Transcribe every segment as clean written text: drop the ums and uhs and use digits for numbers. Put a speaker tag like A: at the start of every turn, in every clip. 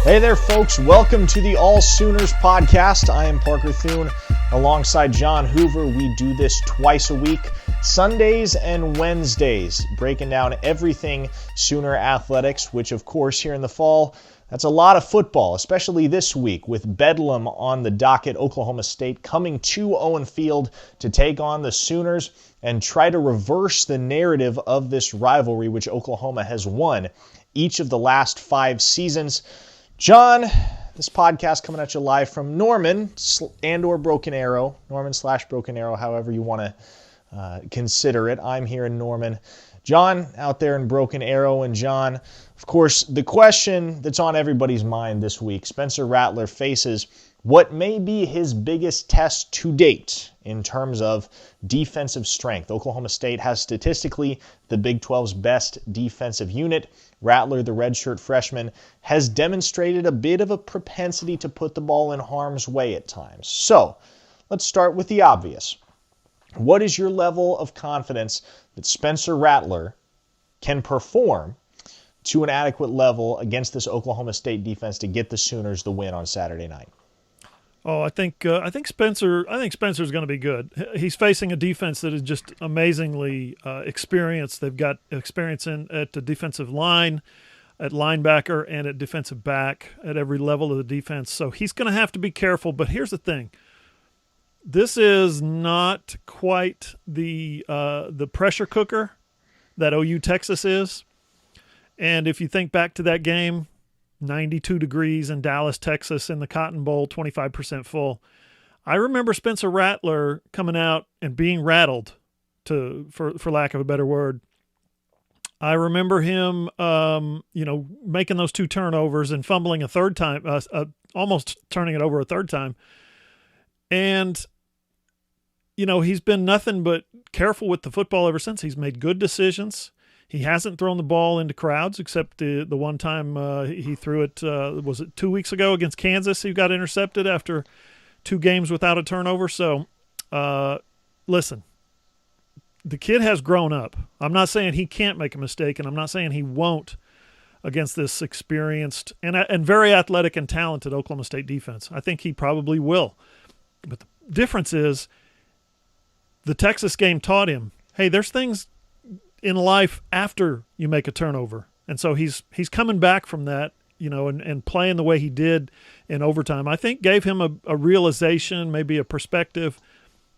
A: Hey there, folks. Welcome to the All Sooners podcast. I am Parker Thune alongside John Hoover. We do this twice a week, Sundays and Wednesdays, breaking down everything Sooner athletics, which, of course, here in the fall, that's a lot of football, especially this week with Bedlam on the docket. Oklahoma State coming to Owen Field to take on the Sooners and try to reverse the narrative of this rivalry, which Oklahoma has won each of the last 5 seasons. John, this podcast coming at you live from Norman and/or Broken Arrow, Norman/Broken Arrow, however you want to consider it. I'm here in Norman. John out there in Broken Arrow. And John, of course, the question that's on everybody's mind this week, Spencer Rattler faces what may be his biggest test to date in terms of defensive strength. Oklahoma State has statistically the Big 12's best defensive unit. Rattler, the redshirt freshman, has demonstrated a bit of a propensity to put the ball in harm's way at times. So, let's start with the obvious. What is your level of confidence that Spencer Rattler can perform to an adequate level against this Oklahoma State defense to get the Sooners the win on Saturday night?
B: Oh, I think Spencer's going to be good. He's facing a defense that is just amazingly experienced. They've got experience at the defensive line, at linebacker, and at defensive back at every level of the defense. So he's going to have to be careful. But here's the thing: this is not quite the pressure cooker that OU Texas is. And if you think back to that game, 92 degrees in Dallas, Texas, in the Cotton Bowl, 25% full. I remember Spencer Rattler coming out and being rattled, for lack of a better word. I remember him, making those 2 turnovers and fumbling a third time, almost turning it over a third time. And, he's been nothing but careful with the football ever since. He's made good decisions. He hasn't thrown the ball into crowds except the one time he threw it, was it 2 weeks ago against Kansas? He got intercepted after 2 games without a turnover. So, listen, the kid has grown up. I'm not saying he can't make a mistake, and I'm not saying he won't against this experienced and very athletic and talented Oklahoma State defense. I think he probably will. But the difference is the Texas game taught him, hey, there's things in life after you make a turnover. And so he's coming back from that, and playing the way he did in overtime, I think gave him a realization, maybe a perspective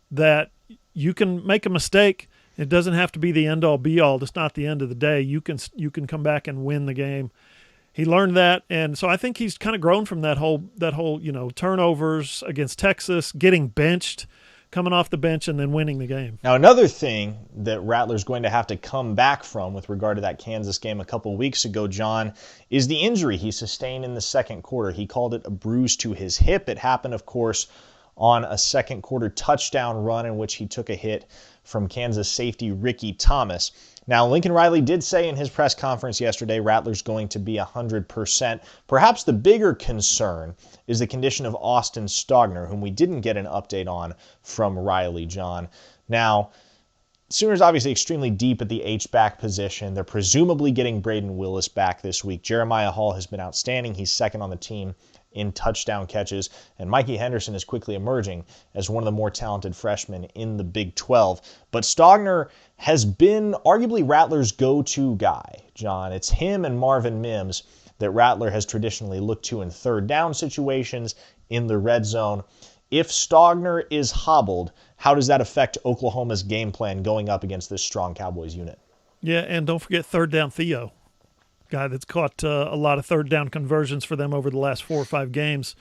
B: that you can make a mistake. It doesn't have to be the end-all, be-all. It's not the end of the day. You can come back and win the game. He learned that, and so I think he's kind of grown from that whole turnovers against Texas, getting benched, coming off the bench, and then winning the game.
A: Now, another thing that Rattler's going to have to come back from with regard to that Kansas game a couple weeks ago, John, is the injury he sustained in the second quarter. He called it a bruise to his hip. It happened, of course, on a second quarter touchdown run in which he took a hit from Kansas safety Ricky Thomas. Now, Lincoln Riley did say in his press conference yesterday Rattler's going to be 100%. Perhaps the bigger concern is the condition of Austin Stogner, whom we didn't get an update on from Riley, John. Now, Sooners obviously extremely deep at the H-back position. They're presumably getting Braden Willis back this week. Jeremiah Hall has been outstanding. He's second on the team in touchdown catches, and Mikey Henderson is quickly emerging as one of the more talented freshmen in the Big 12. But Stogner has been arguably Rattler's go-to guy, John. It's him and Marvin Mims that Rattler has traditionally looked to in third down situations, in the red zone. If Stogner is hobbled, how does that affect Oklahoma's game plan going up against this strong Cowboys unit?
B: Yeah, and don't forget third down Theo, guy that's caught a lot of third down conversions for them over the last 4 or 5 games.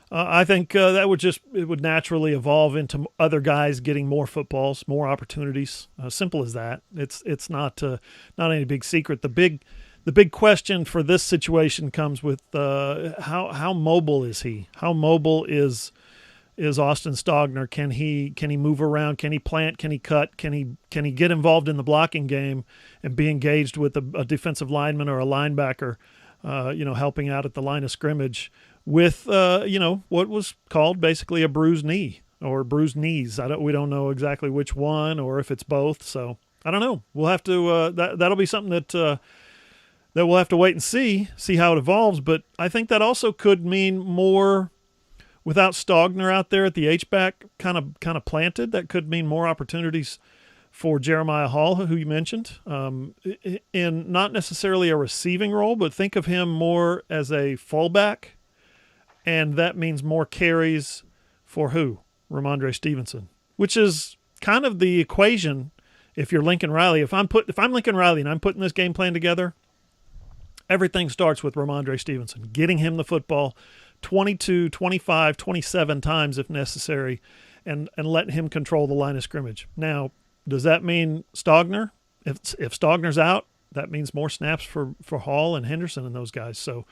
B: I think it would naturally evolve into other guys getting more footballs, more opportunities. Simple as that. It's not any big secret. The big question for this situation comes with how mobile is he? How mobile is Austin Stogner? Can he move around? Can he plant? Can he cut? Can he get involved in the blocking game and be engaged with a defensive lineman or a linebacker, helping out at the line of scrimmage with what was called basically a bruised knee or bruised knees. We don't know exactly which one or if it's both. So I don't know. We'll have to. That'll be something that that we'll have to wait and see how it evolves. But I think that also could mean more without Stogner out there at the H-back kind of planted. That could mean more opportunities for Jeremiah Hall, who you mentioned, in not necessarily a receiving role, but think of him more as a fullback, and that means more carries for who? Rhamondre Stevenson, which is kind of the equation. If you're Lincoln Riley, if I'm Lincoln Riley and I'm putting this game plan together, everything starts with Rhamondre Stevenson, getting him the football 22, 25, 27 times if necessary, and letting him control the line of scrimmage. Now, does that mean Stogner? If Stogner's out, that means more snaps for Hall and Henderson and those guys. So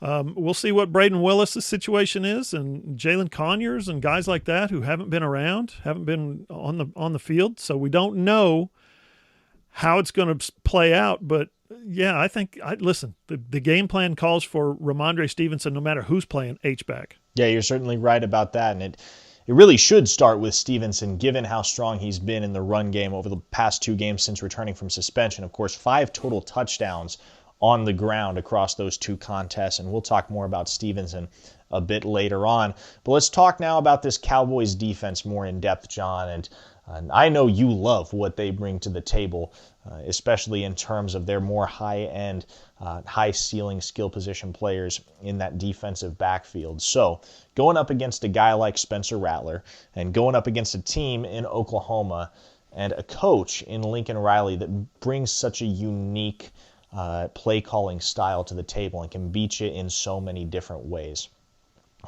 B: we'll see what Braden Willis' situation is, and Jalen Conyers and guys like that who haven't been around, haven't been on the field. So we don't know how it's going to play out. But yeah, I think listen, the game plan calls for Rhamondre Stevenson no matter who's playing H-back.
A: Yeah, you're certainly right about that, and it really should start with Stevenson, given how strong he's been in the run game over the past 2 games since returning from suspension. Of course, 5 total touchdowns on the ground across those 2 contests, and we'll talk more about Stevenson a bit later on. But let's talk now about this Cowboys defense more in depth, John, and I know you love what they bring to the table, especially in terms of their more high-end, high-ceiling skill position players in that defensive backfield. So going up against a guy like Spencer Rattler and going up against a team in Oklahoma and a coach in Lincoln Riley that brings such a unique play-calling style to the table and can beat you in so many different ways.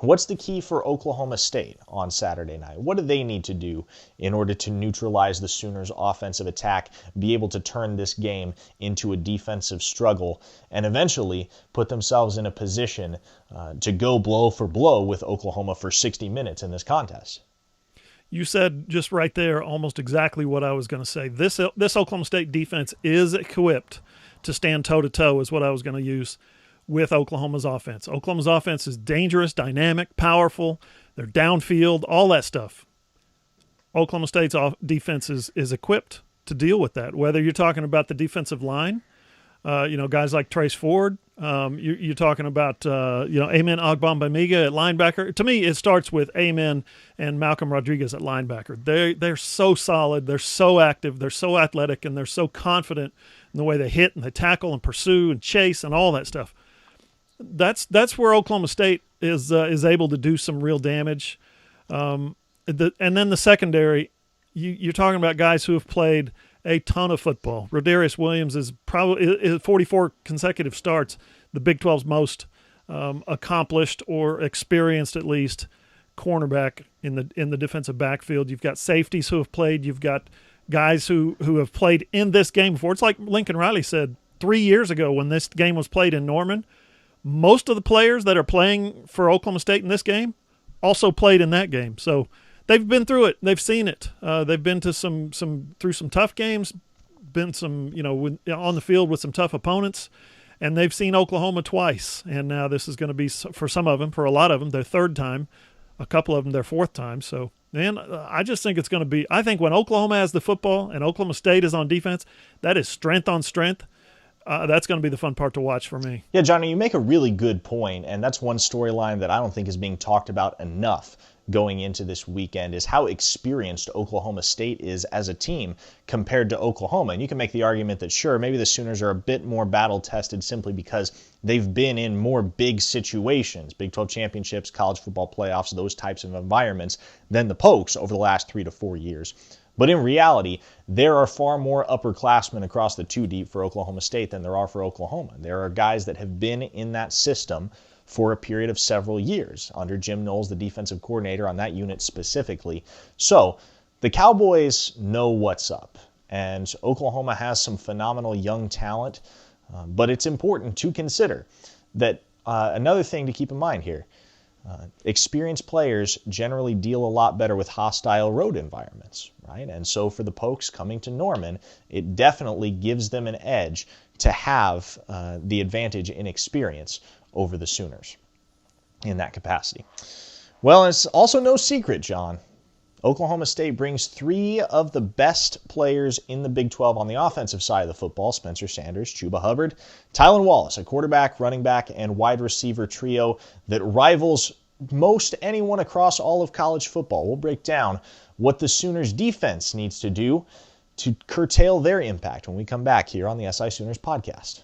A: What's the key for Oklahoma State on Saturday night? What do they need to do in order to neutralize the Sooners' offensive attack, be able to turn this game into a defensive struggle, and eventually put themselves in a position to go blow for blow with Oklahoma for 60 minutes in this contest?
B: You said just right there almost exactly what I was going to say. This Oklahoma State defense is equipped to stand toe-to-toe is what I was going to use with Oklahoma's offense. Oklahoma's offense is dangerous, dynamic, powerful. They're downfield, all that stuff. Oklahoma State's defense is equipped to deal with that. Whether you're talking about the defensive line, guys like Trace Ford, you're talking about, Amen Agbombamiga at linebacker. To me, it starts with Amen and Malcolm Rodriguez at linebacker. They're so solid, they're so active, they're so athletic, and they're so confident in the way they hit and they tackle and pursue and chase and all that stuff. That's where Oklahoma State is able to do some real damage. And then the secondary, you're talking about guys who have played a ton of football. Rodarius Williams is probably 44 consecutive starts, the Big 12's most accomplished or experienced, at least, cornerback in the defensive backfield. You've got safeties who have played. You've got guys who have played in this game before. It's like Lincoln Riley said 3 years ago when this game was played in Norman. Most of the players that are playing for Oklahoma State in this game also played in that game. So they've been through it. They've seen it. They've been to through some tough games, been on the field with some tough opponents, and they've seen Oklahoma twice. And now this is going to be, for some of them, for a lot of them, their 3rd time. A couple of them, their 4th time. So, man, I just think it's going to be – I think when Oklahoma has the football and Oklahoma State is on defense, that is strength on strength. That's going to be the fun part to watch for me.
A: Yeah, Johnny, you make a really good point, and that's one storyline that I don't think is being talked about enough going into this weekend is how experienced Oklahoma State is as a team compared to Oklahoma. And you can make the argument that, sure, maybe the Sooners are a bit more battle-tested simply because they've been in more big situations, Big 12 championships, college football playoffs, those types of environments, than the Pokes over the last 3 to 4 years. But in reality, there are far more upperclassmen across the 2 deep for Oklahoma State than there are for Oklahoma. There are guys that have been in that system for a period of several years under Jim Knowles, the defensive coordinator on that unit specifically. So the Cowboys know what's up, and Oklahoma has some phenomenal young talent, but it's important to consider that another thing to keep in mind here, experienced players generally deal a lot better with hostile road environments, right? And so for the Pokes coming to Norman, it definitely gives them an edge to have the advantage in experience over the Sooners in that capacity. Well, it's also no secret, John. Oklahoma State brings three of the best players in the Big 12 on the offensive side of the football: Spencer Sanders, Chuba Hubbard, Tylan Wallace, a quarterback, running back, and wide receiver trio that rivals most anyone across all of college football. We'll break down what the Sooners defense needs to do to curtail their impact when we come back here on the SI Sooners podcast.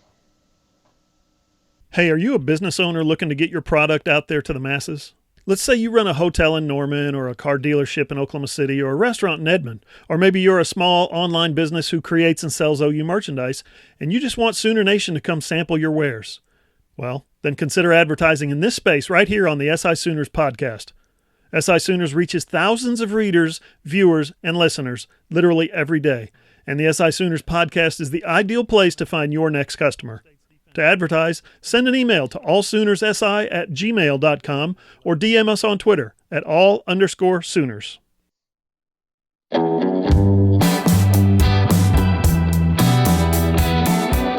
B: Hey, are you a business owner looking to get your product out there to the masses? Let's say you run a hotel in Norman or a car dealership in Oklahoma City or a restaurant in Edmond, or maybe you're a small online business who creates and sells OU merchandise and you just want Sooner Nation to come sample your wares. Well, then consider advertising in this space right here on the SI Sooners podcast. SI Sooners reaches thousands of readers, viewers, and listeners literally every day, and the SI Sooners podcast is the ideal place to find your next customer. To advertise, send an email to allsoonersi@gmail.com or DM us on Twitter at all_Sooners.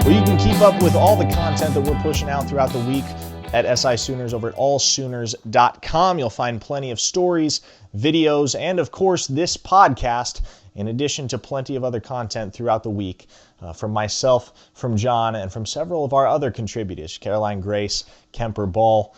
A: Well, you can keep up with all the content that we're pushing out throughout the week at SI Sooners over at allsooners.com. You'll find plenty of stories, videos, and of course this podcast, in addition to plenty of other content throughout the week from myself, from John, and from several of our other contributors, Caroline Grace, Kemper Ball.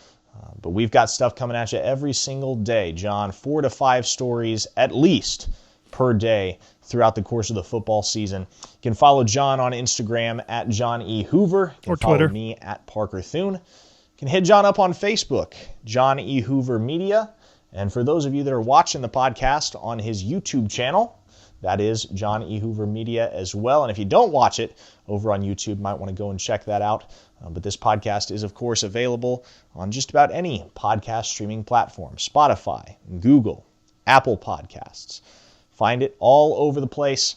A: But we've got stuff coming at you every single day, John. 4 to 5 stories at least per day throughout the course of the football season. You can follow John on Instagram at John E. Hoover. You can
B: or Twitter.
A: Follow me at Parker Thune. You can hit John up on Facebook, John E. Hoover Media. And for those of you that are watching the podcast on his YouTube channel, that is John E. Hoover Media as well. And if you don't watch it over on YouTube, you might want to go and check that out. But this podcast is, of course, available on just about any podcast streaming platform: Spotify, Google, Apple Podcasts. Find it all over the place.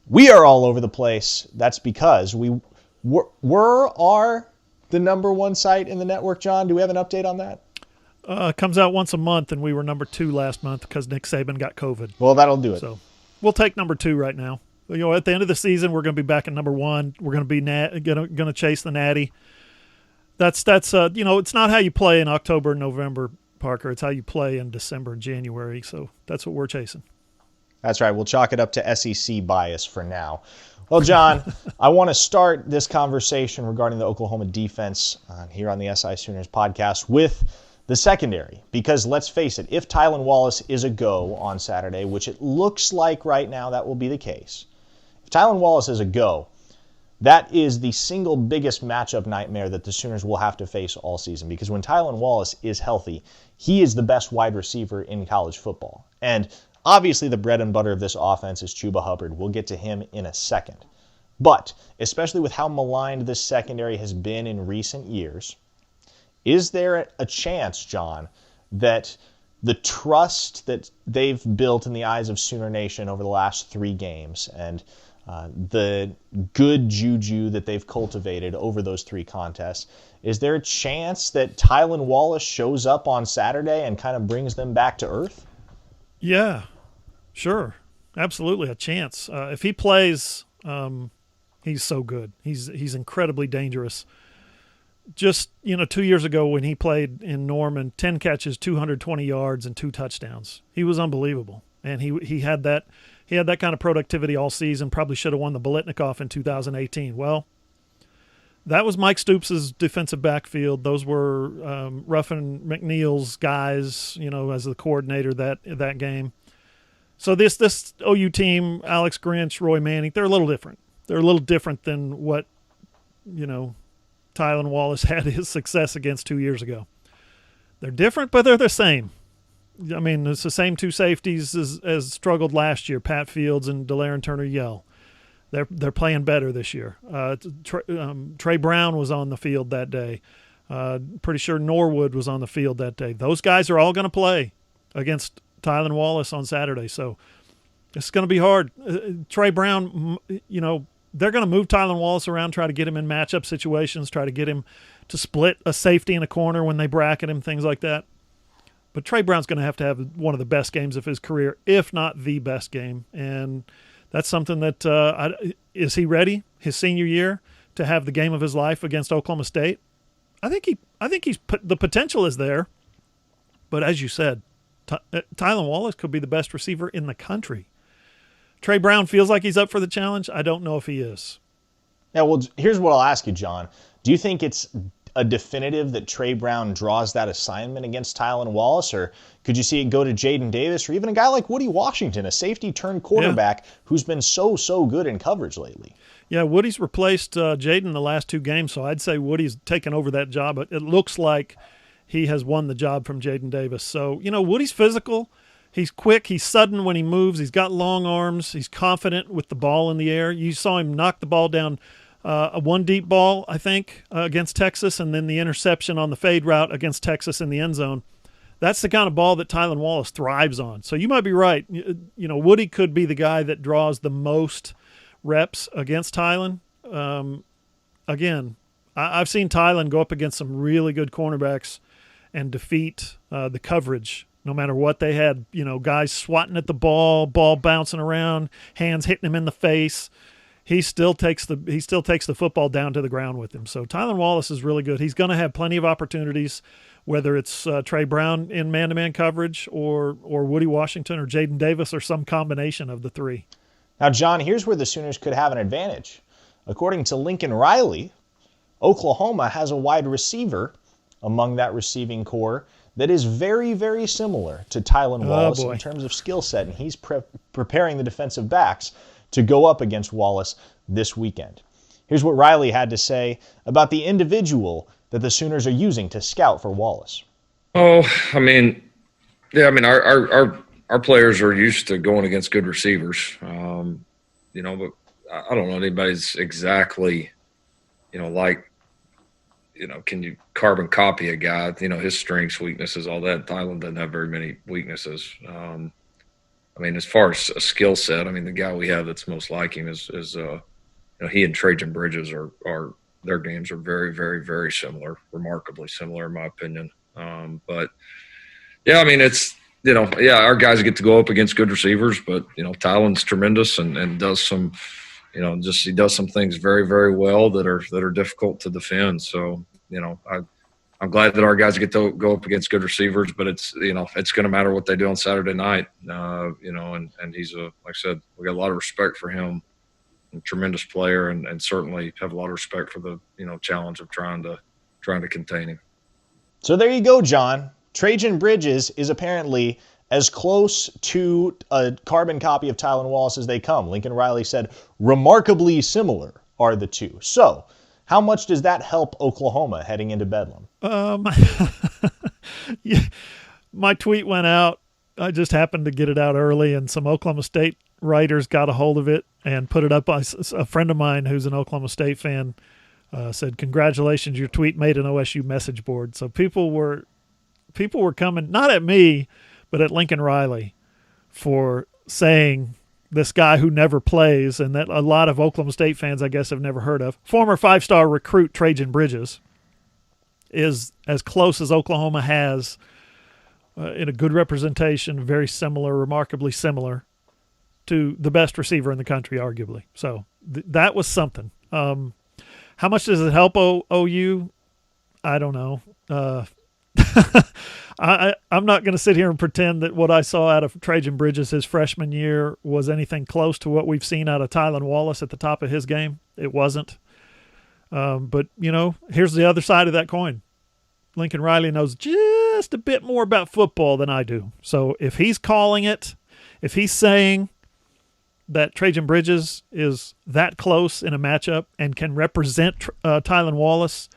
A: We are all over the place. That's because we are the number one site in the network, John. Do we have an update on that?
B: Comes out once a month, and we were number 2 last month because Nick Saban got COVID.
A: Well, that'll do it.
B: So we'll take number 2 right now. You know, at the end of the season, we're going to be back at number 1. We're going to be going to chase the Natty. That's you know, it's not how you play in October and November, Parker. It's how you play in December and January. So that's what we're chasing.
A: That's right. We'll chalk it up to SEC bias for now. Well, John, I want to start this conversation regarding the Oklahoma defense here on the SI Sooners podcast with the secondary, because let's face it, if Tylan Wallace is a go on Saturday, which it looks like right now that will be the case, if Tylan Wallace is a go, that is the single biggest matchup nightmare that the Sooners will have to face all season, because when Tylan Wallace is healthy, he is the best wide receiver in college football. And obviously the bread and butter of this offense is Chuba Hubbard. We'll get to him in a second. But especially with how maligned this secondary has been in recent years, is there a chance, John, that the trust that they've built in the eyes of Sooner Nation over the last 3 games and the good juju that they've cultivated over those 3 contests, is there a chance that Tylan Wallace shows up on Saturday and kind of brings them back to earth?
B: Yeah, sure. Absolutely a chance. If he plays, he's so good. He's incredibly dangerous. Just, 2 years ago when he played in Norman, 10 catches, 220 yards, and 2 touchdowns. He was unbelievable. And he had that kind of productivity all season. Probably should have won the Biletnikoff in 2018. Well, that was Mike Stoops' defensive backfield. Those were Ruffin McNeil's guys, as the coordinator that game. So this OU team, Alex Grinch, Roy Manning, they're a little different. They're a little different than what, Tylan Wallace had his success against 2 years ago. They're different, but they're the same. I mean, it's the same 2 safeties as struggled last year, Pat Fields and Delaren Turner-Yell. They're playing better this year. Trey Brown was on the field that day. Pretty sure Norwood was on the field that day. Those guys are all going to play against Tylan Wallace on Saturday, so it's going to be hard. Trey Brown, they're going to move Tylan Wallace around, try to get him in matchup situations, try to get him to split a safety in a corner when they bracket him, things like that. But Trey Brown's going to have one of the best games of his career, if not the best game. And that's something that is he ready his senior year to have the game of his life against Oklahoma State? I think the potential is there. But as you said, Tylan Wallace could be the best receiver in the country. Trey Brown feels like he's up for the challenge. I don't know if he is.
A: Now, well, here's what I'll ask you, John. Do you think it's a definitive that Trey Brown draws that assignment against Tylan Wallace, or could you see it go to Jaden Davis, or even a guy like Woody Washington, a safety-turned-quarterback who's been so good in coverage lately?
B: Yeah, Woody's replaced Jaden the last 2 games, so I'd say Woody's taken over that job. It looks like he has won the job from Jaden Davis. So, Woody's physical. He's quick. He's sudden when he moves. He's got long arms. He's confident with the ball in the air. You saw him knock the ball down, a 1 deep ball, I think, against Texas, and then the interception on the fade route against Texas in the end zone. That's the kind of ball that Tylan Wallace thrives on. So you might be right. Woody could be the guy that draws the most reps against Tylan. Again, I've seen Tylan go up against some really good cornerbacks and defeat the coverage, no matter what they had. Guys swatting at the ball bouncing around, hands hitting him in the face. He still takes the football down to the ground with him. So Tylan Wallace is really good. He's going to have plenty of opportunities, whether it's Trey Brown in man-to-man coverage or Woody Washington or Jaden Davis or some combination of the 3.
A: Now, John, here's where the Sooners could have an advantage. According to Lincoln Riley, Oklahoma has a wide receiver among that receiving core that is very, very similar to Tylan Wallace in terms of skill set, and he's preparing the defensive backs to go up against Wallace this weekend. Here's what Riley had to say about the individual that the Sooners are using to scout for Wallace.
C: Oh, our players are used to going against good receivers, but I don't know anybody's exactly, can you carbon copy a guy? His strengths, weaknesses, all that. Tylan doesn't have very many weaknesses. As far as a skill set, the guy we have that's most like him is he and Trajan Bridges are their games are very, very, very similar, remarkably similar in my opinion. Our guys get to go up against good receivers, but Tylan's tremendous and does some, he does some things very, very well that are difficult to defend. So I'm glad that our guys get to go up against good receivers, but it's going to matter what they do on Saturday night. And he's like I said, we got a lot of respect for him, a tremendous player, and certainly have a lot of respect for the, challenge of trying to contain him.
A: So there you go, John. Trajan Bridges is apparently as close to a carbon copy of Tylan Wallace as they come. Lincoln Riley said, remarkably similar are the two. So how much does that help Oklahoma heading into Bedlam?
B: Yeah, my tweet went out. I just happened to get it out early, and some Oklahoma State writers got a hold of it and put it up. A friend of mine who's an Oklahoma State fan said, congratulations, your tweet made an OSU message board. So people were coming, not at me, but at Lincoln Riley for saying this guy who never plays, and that a lot of Oklahoma State fans, I guess, have never heard of. Former 5-star recruit Trajan Bridges is as close as Oklahoma has in a good representation, very similar, remarkably similar to the best receiver in the country, arguably. So that was something. How much does it help OU? I don't know. I'm not going to sit here and pretend that what I saw out of Trajan Bridges his freshman year was anything close to what we've seen out of Tylan Wallace at the top of his game. It wasn't. But, here's the other side of that coin. Lincoln Riley knows just a bit more about football than I do. So if he's calling it, if he's saying that Trajan Bridges is that close in a matchup and can represent Tylan Wallace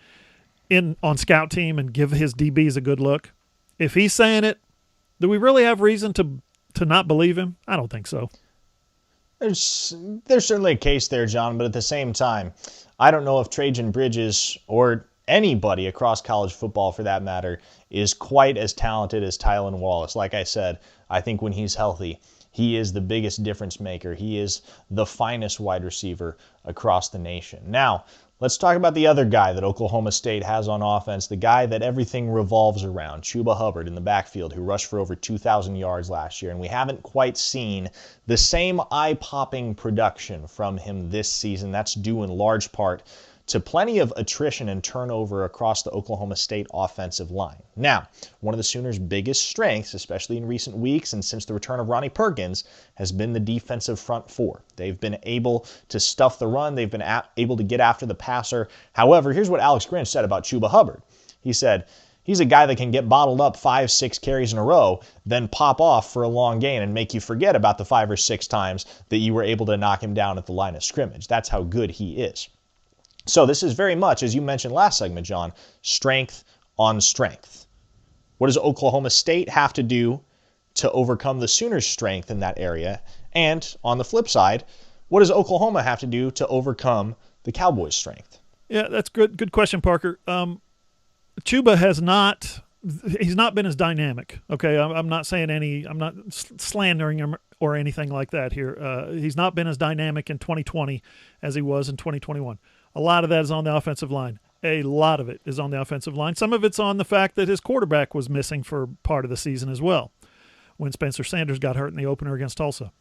B: on scout team and give his DBs a good look, if he's saying it, do we really have reason to not believe him? I don't think so.
A: There's certainly a case there, John, but at the same time, I don't know if Trajan Bridges or anybody across college football, for that matter, is quite as talented as Tylan Wallace. Like I said, I think when he's healthy, he is the biggest difference maker. He is the finest wide receiver across the nation. Now, let's talk about the other guy that Oklahoma State has on offense, the guy that everything revolves around, Chuba Hubbard in the backfield, who rushed for over 2,000 yards last year. And we haven't quite seen the same eye-popping production from him this season. That's due in large part to plenty of attrition and turnover across the Oklahoma State offensive line. Now, one of the Sooners' biggest strengths, especially in recent weeks and since the return of Ronnie Perkins, has been the defensive front four. They've been able to stuff the run. They've been able to get after the passer. However, here's what Alex Grinch said about Chuba Hubbard. He said, he's a guy that can get bottled up 5-6 carries in a row, then pop off for a long gain and make you forget about the 5 or 6 times that you were able to knock him down at the line of scrimmage. That's how good he is. So this is very much, as you mentioned last segment, John, strength on strength. What does Oklahoma State have to do to overcome the Sooners' strength in that area? And on the flip side, what does Oklahoma have to do to overcome the Cowboys' strength?
B: Yeah, that's good. Good question, Parker. Chuba he's not been as dynamic. Okay, I'm not saying I'm not slandering him or anything like that here. He's not been as dynamic in 2020 as he was in 2021. A lot of that is on the offensive line. A lot of it is on the offensive line. Some of it's on the fact that his quarterback was missing for part of the season as well when Spencer Sanders got hurt in the opener against Tulsa.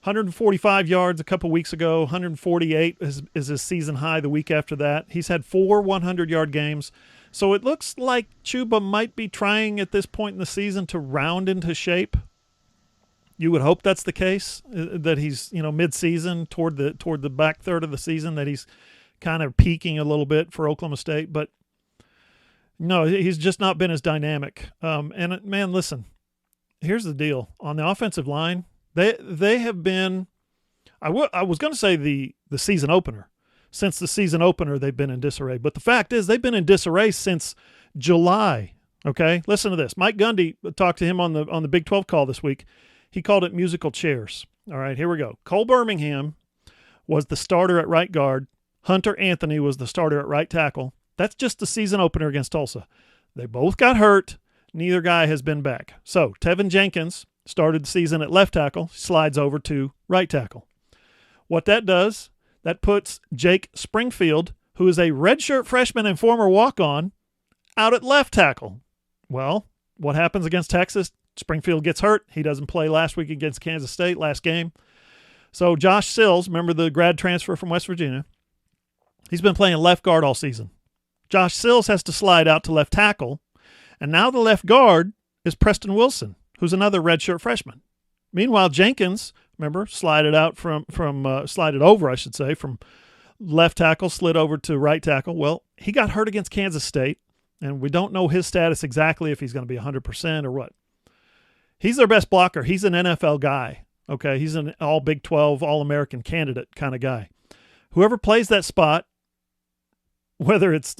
B: 145 yards a couple weeks ago. 148 is his season high the week after that. He's had 4 100-yard games. So it looks like Chuba might be trying at this point in the season to round into shape. You would hope that's the case, that he's, mid-season toward the back third of the season, that he's kind of peaking a little bit for Oklahoma State. But no, he's just not been as dynamic. And man, listen, here's the deal. On the offensive line, they have been, I was going to say the season opener. Since the season opener, they've been in disarray. But the fact is, they've been in disarray since July. Okay, listen to this. Mike Gundy, talked to him on the Big 12 call this week. He called it musical chairs. All right, here we go. Cole Birmingham was the starter at right guard. Hunter Anthony was the starter at right tackle. That's just the season opener against Tulsa. They both got hurt. Neither guy has been back. So Tevin Jenkins started the season at left tackle, slides over to right tackle. What that does, that puts Jake Springfield, who is a redshirt freshman and former walk-on, out at left tackle. Well, what happens against Texas? Springfield gets hurt. He doesn't play last week against Kansas State, last game. So Josh Sills, remember the grad transfer from West Virginia, he's been playing left guard all season. Josh Sills has to slide out to left tackle, and now the left guard is Preston Wilson, who's another redshirt freshman. Meanwhile, Jenkins, remember, slided over, I should say, from left tackle, slid over to right tackle. Well, he got hurt against Kansas State, and we don't know his status exactly, if he's going to be 100% or what. He's their best blocker. He's an NFL guy, okay? He's an all Big 12, All-American candidate kind of guy. Whoever plays that spot, whether it's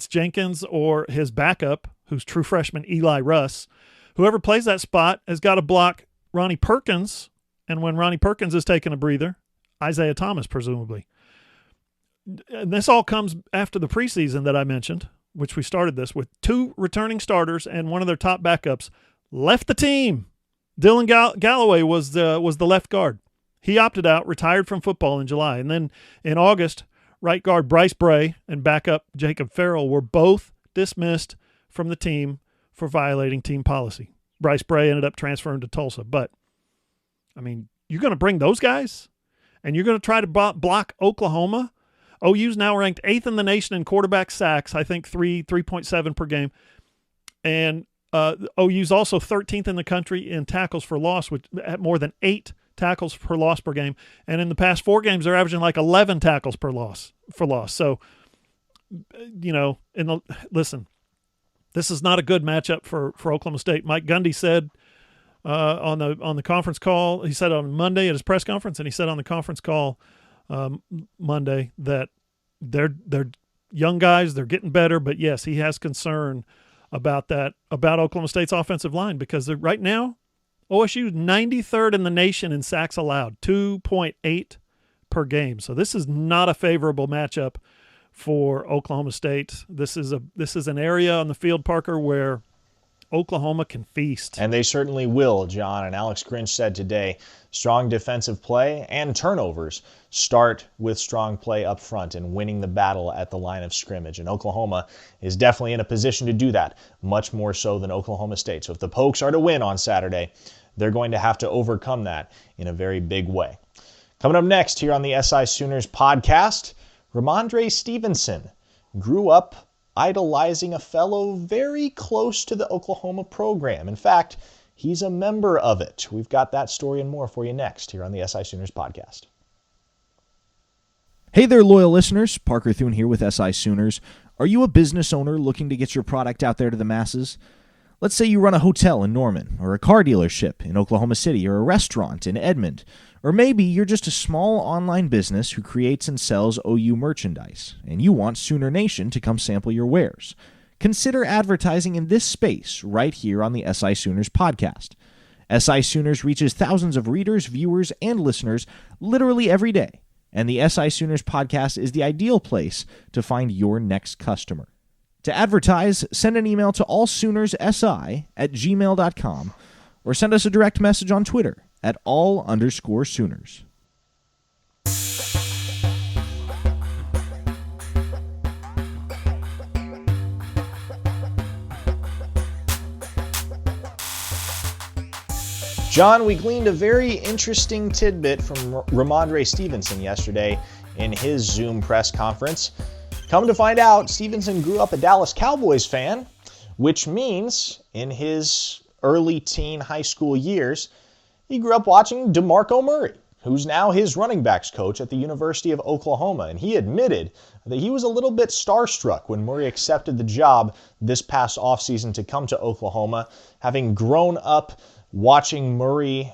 B: Jenkins or his backup, who's true freshman Eli Russ, whoever plays that spot has got to block Ronnie Perkins, and when Ronnie Perkins is taking a breather, Isaiah Thomas, presumably. And this all comes after the preseason that I mentioned, which we started this with 2 returning starters and one of their top backups left the team. Dylan Galloway was the left guard. He opted out, retired from football in July. And then in August, right guard Bryce Bray and backup Jacob Farrell were both dismissed from the team for violating team policy. Bryce Bray ended up transferring to Tulsa. But, I mean, you're going to bring those guys? And you're going to try to block Oklahoma? OU's now ranked 8th in the nation in quarterback sacks, I think 3.7 per game. And OU's also 13th in the country in tackles for loss, with at more than 8 tackles per loss per game. And in the past 4 games, they're averaging like 11 tackles for loss. So, listen, this is not a good matchup for Oklahoma State. Mike Gundy said on the conference call, he said on Monday at his press conference, and he said on the conference call Monday that they're young guys, they're getting better, but yes, he has concern about Oklahoma State's offensive line, because right now OSU is 93rd in the nation in sacks allowed, 2.8 per game. So this is not a favorable matchup for Oklahoma State. This is an area on the field, Parker, where Oklahoma can feast.
A: And they certainly will, John. And Alex Grinch said today, strong defensive play and turnovers start with strong play up front and winning the battle at the line of scrimmage. And Oklahoma is definitely in a position to do that, much more so than Oklahoma State. So if the Pokes are to win on Saturday, they're going to have to overcome that in a very big way. Coming up next here on the SI Sooners podcast, Rhamondre Stevenson grew up idolizing a fellow very close to the Oklahoma program. In fact, he's a member of it. We've got that story and more for you next here on the SI Sooners podcast.
D: Hey there, loyal listeners. Parker Thune here with SI Sooners. Are you a business owner looking to get your product out there to the masses? Let's say you run a hotel in Norman, or a car dealership in Oklahoma City, or a restaurant in Edmond. Or maybe you're just a small online business who creates and sells OU merchandise, and you want Sooner Nation to come sample your wares. Consider advertising in this space right here on the SI Sooners podcast. SI Sooners reaches thousands of readers, viewers, and listeners literally every day, and the SI Sooners podcast is the ideal place to find your next customer. To advertise, send an email to allsoonersi@gmail.com or send us a direct message on Twitter at @all_Sooners.
A: John, we gleaned a very interesting tidbit from Rhamondre Stevenson yesterday in his Zoom press conference. Come to find out, Stevenson grew up a Dallas Cowboys fan, which means in his early teen high school years, he grew up watching DeMarco Murray, who's now his running backs coach at the University of Oklahoma. And he admitted that he was a little bit starstruck when Murray accepted the job this past offseason to come to Oklahoma, having grown up watching Murray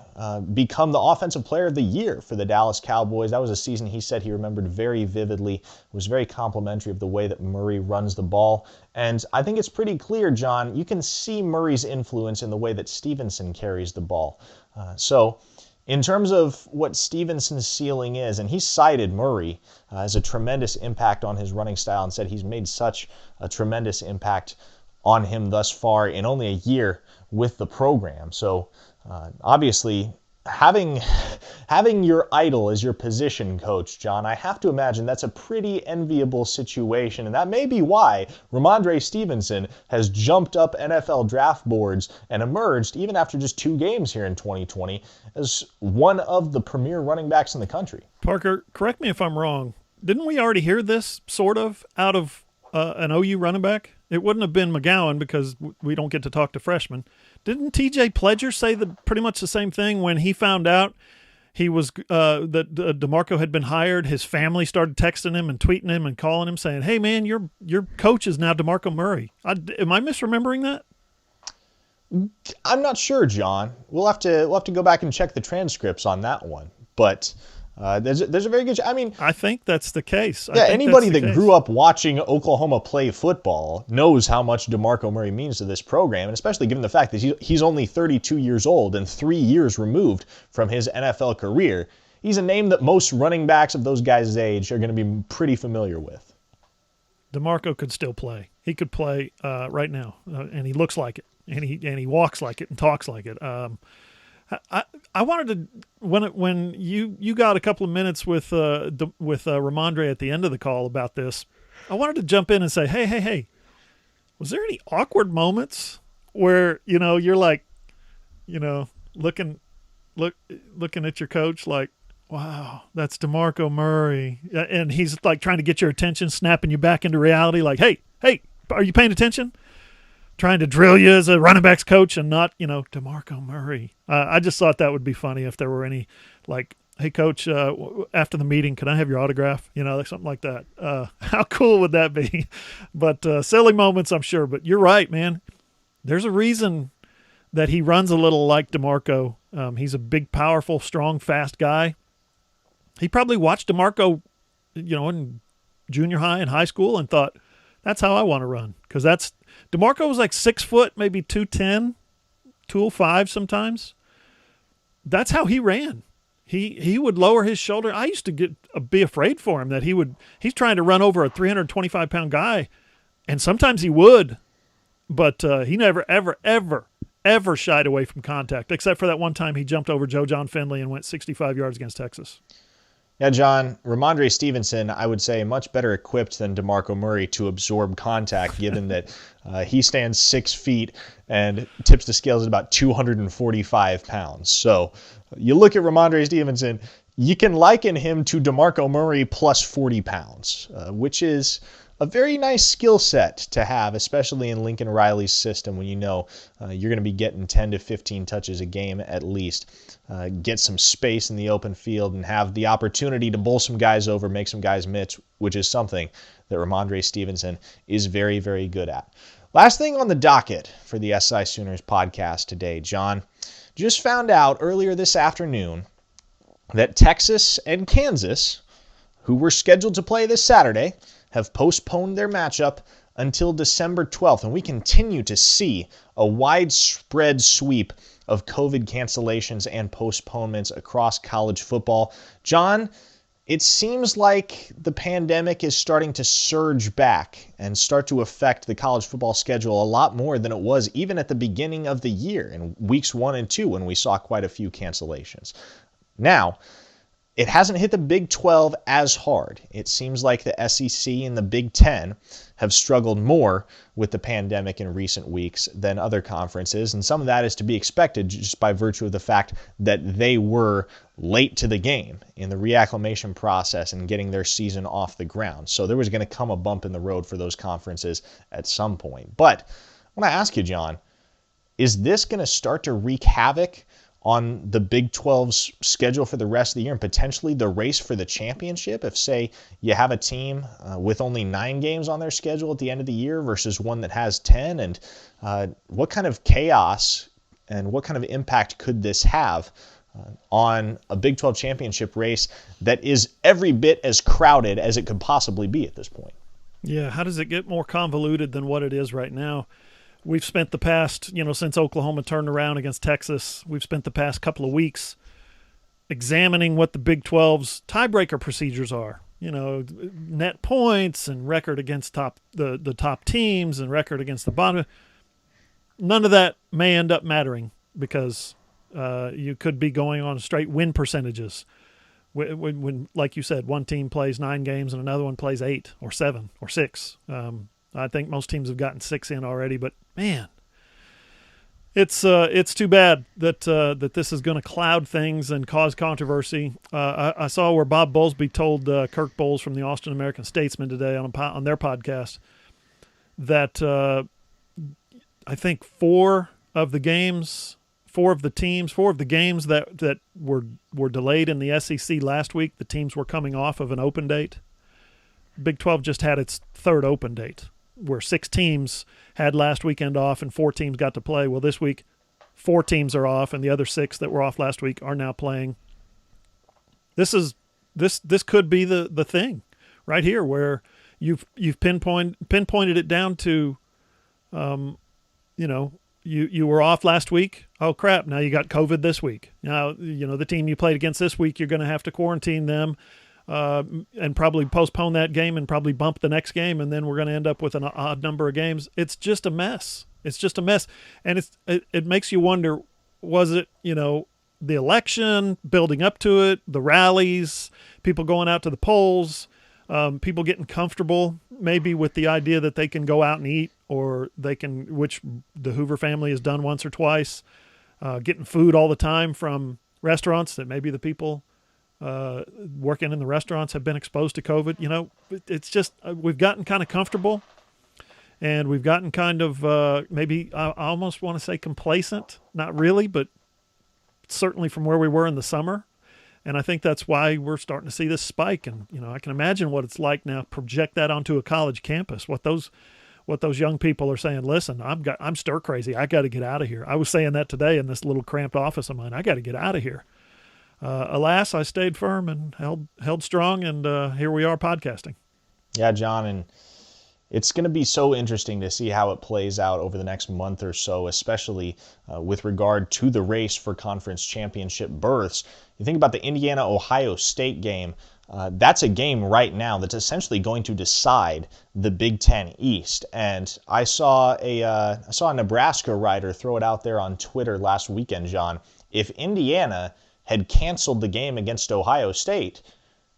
A: become the offensive player of the year for the Dallas Cowboys. That was a season he said he remembered very vividly. It was very complimentary of the way that Murray runs the ball. And I think it's pretty clear, John, you can see Murray's influence in the way that Stevenson carries the ball. So in terms of what Stevenson's ceiling is, and he cited Murray as a tremendous impact on his running style and said he's made such a tremendous impact on him thus far in only a year with the program. So obviously having your idol as your position coach, John, I have to imagine that's a pretty enviable situation. And that may be why Rhamondre Stevenson has jumped up NFL draft boards and emerged, even after just 2 games here in 2020, as one of the premier running backs in the country.
B: Parker, correct me if I'm wrong. Didn't we already hear this sort of out of an OU running back? It wouldn't have been McGowan because we don't get to talk to freshmen. Didn't TJ Pledger say pretty much the same thing when he found out he was that DeMarco had been hired? His family started texting him and tweeting him and calling him saying, "Hey man, your coach is now DeMarco Murray." Am I misremembering that?
A: I'm not sure, John. We'll have to go back and check the transcripts on that one. But there's a very good. I mean,
B: I think that's the case.
A: Yeah, anybody that grew up watching Oklahoma play football knows how much DeMarco Murray means to this program, and especially given the fact that he's only 32 years old and 3 years removed from his NFL career. He's a name that most running backs of those guys' age are going to be pretty familiar with.
B: DeMarco could still play. He could play right now, and he looks like it, and he walks like it and talks like it. I wanted to when you got a couple of minutes with Rhamondre at the end of the call about this, I wanted to jump in and say, hey, was there any awkward moments where you're like, looking at your coach like, wow, that's DeMarco Murray, and he's like trying to get your attention, snapping you back into reality, like, hey, are you paying attention? Trying to drill you as a running backs coach and not, DeMarco Murray. I just thought that would be funny if there were any, like, hey, coach, after the meeting, can I have your autograph? Like something like that. How cool would that be? But silly moments, I'm sure. But you're right, man. There's a reason that he runs a little like DeMarco. He's a big, powerful, strong, fast guy. He probably watched DeMarco, in junior high and high school and thought, that's how I want to run. Because DeMarco was like 6 foot, maybe 210, 205 sometimes. That's how he ran. He would lower his shoulder. I used to be afraid for him that he's trying to run over a 325-pound guy, and sometimes he would, but he never, ever shied away from contact, except for that one time he jumped over John Finley and went 65 yards against Texas.
A: Yeah, John, Rhamondre Stevenson, I would say, much better equipped than DeMarco Murray to absorb contact, given that he stands 6 feet and tips the scales at about 245 pounds. So you look at Rhamondre Stevenson, You can liken him to DeMarco Murray plus 40 pounds, which is a very nice skill set to have, especially in Lincoln Riley's system when you know you're going to be getting 10 to 15 touches a game at least. Get some space in the open field and have the opportunity to bowl some guys over, make some guys miss, which is something that Rhamondre Stevenson is very, very good at. Last thing on the docket for the SI Sooners podcast today, John. Just found out earlier this afternoon that Texas and Kansas, who were scheduled to play this Saturday, have postponed their matchup until December 12th. And we continue to see a widespread sweep of COVID cancellations and postponements across college football. John, it seems like the pandemic is starting to surge back and start to affect the college football schedule a lot more than it was even at the beginning of the year in weeks 1 and 2 when we saw quite a few cancellations. Now, it hasn't hit the Big 12 as hard. It seems like the SEC and the Big 10 have struggled more with the pandemic in recent weeks than other conferences, and some of that is to be expected just by virtue of the fact that they were late to the game in the reacclimation process and getting their season off the ground. So there was going to come a bump in the road for those conferences at some point. But I want to ask you, John, is this going to start to wreak havoc on the Big 12's schedule for the rest of the year and potentially the race for the championship? If, say, you have a team with only 9 games on their schedule at the end of the year versus one that has 10, and what kind of chaos and what kind of impact could this have on a Big 12 championship race that is every bit as crowded as it could possibly be at this point?
B: Yeah, how does it get more convoluted than what it is right now? We've spent the past, since Oklahoma turned around against Texas, we've spent the past couple of weeks examining what the Big 12's tiebreaker procedures are. Net points and record against the top teams and record against the bottom. None of that may end up mattering because you could be going on straight win percentages. When, like you said, one team plays 9 games and another one plays 8 or 7 or 6. I think most teams have gotten 6 in already, but man, it's too bad that this is going to cloud things and cause controversy. I saw where Bob Bowlesby told Kirk Bowles from the Austin American-Statesman today on their podcast that I think 4 of the games that were delayed in the SEC last week, the teams were coming off of an open date. Big 12 just had its 3rd open date, where 6 teams had last weekend off and 4 teams got to play. Well, this week, 4 teams are off, and the other 6 that were off last week are now playing. This could be the thing right here, where you've pinpointed it down to, you were off last week. Oh crap! Now you got COVID this week. Now the team you played against this week, you're going to have to quarantine them. And probably postpone that game and probably bump the next game, and then we're going to end up with an odd number of games. It's just a mess. And it makes you wonder, was it, the election, building up to it, the rallies, people going out to the polls, people getting comfortable maybe with the idea that they can go out and eat, or they can, which the Hoover family has done once or twice, getting food all the time from restaurants that maybe the people working in the restaurants have been exposed to COVID. It's just we've gotten kind of comfortable, and we've gotten kind of maybe I almost want to say complacent. Not really, but certainly from where we were in the summer. And I think that's why we're starting to see this spike. And I can imagine what it's like now. Project that onto a college campus. What those young people are saying. Listen, I'm stir crazy. I got to get out of here. I was saying that today in this little cramped office of mine. I got to get out of here. Alas, I stayed firm and held strong, and here we are podcasting.
A: Yeah, John, and it's going to be so interesting to see how it plays out over the next month or so, especially with regard to the race for conference championship berths. You think about the Indiana-Ohio State game. That's a game right now that's essentially going to decide the Big Ten East. And I saw a Nebraska writer throw it out there on Twitter last weekend, John. If Indiana had canceled the game against Ohio State,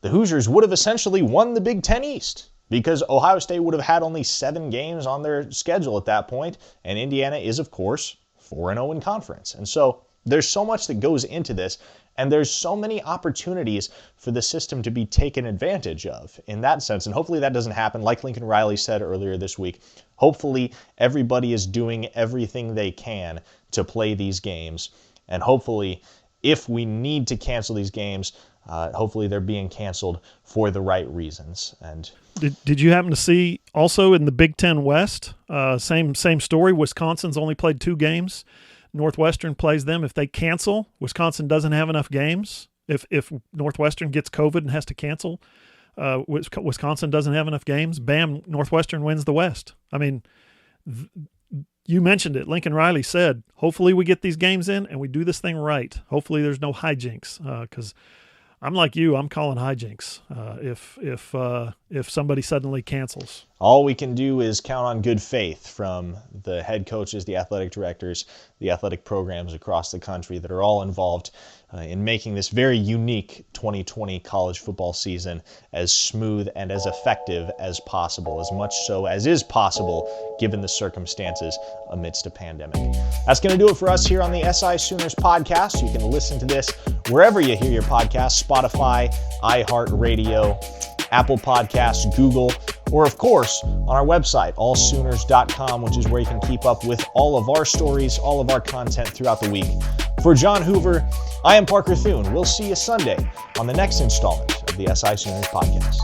A: the Hoosiers would have essentially won the Big Ten East, because Ohio State would have had only 7 games on their schedule at that point, and Indiana is, of course, 4-0 in conference. And so there's so much that goes into this, and there's so many opportunities for the system to be taken advantage of in that sense. And hopefully that doesn't happen. Like Lincoln Riley said earlier this week, hopefully everybody is doing everything they can to play these games. And hopefully, if we need to cancel these games, hopefully they're being canceled for the right reasons. And
B: did you happen to see also in the Big Ten West, same story? Wisconsin's only played 2 games. Northwestern plays them. If they cancel, Wisconsin doesn't have enough games. If Northwestern gets COVID and has to cancel, Wisconsin doesn't have enough games. Bam, Northwestern wins the West. I mean, you mentioned it. Lincoln Riley said, hopefully we get these games in and we do this thing right. Hopefully there's no hijinks, because I'm like you. I'm calling hijinks if somebody suddenly cancels.
A: All we can do is count on good faith from the head coaches, the athletic directors, the athletic programs across the country that are all involved in making this very unique 2020 college football season as smooth and as effective as possible, as much so as is possible given the circumstances amidst a pandemic. That's going to do it for us here on the SI Sooners podcast. You can listen to this wherever you hear your podcasts: Spotify, iHeartRadio, Apple Podcasts, Google, or of course on our website, allsooners.com, which is where you can keep up with all of our stories, all of our content throughout the week. For John Hoover, I am Parker Thune. We'll see you Sunday on the next installment of the SI Sooners podcast.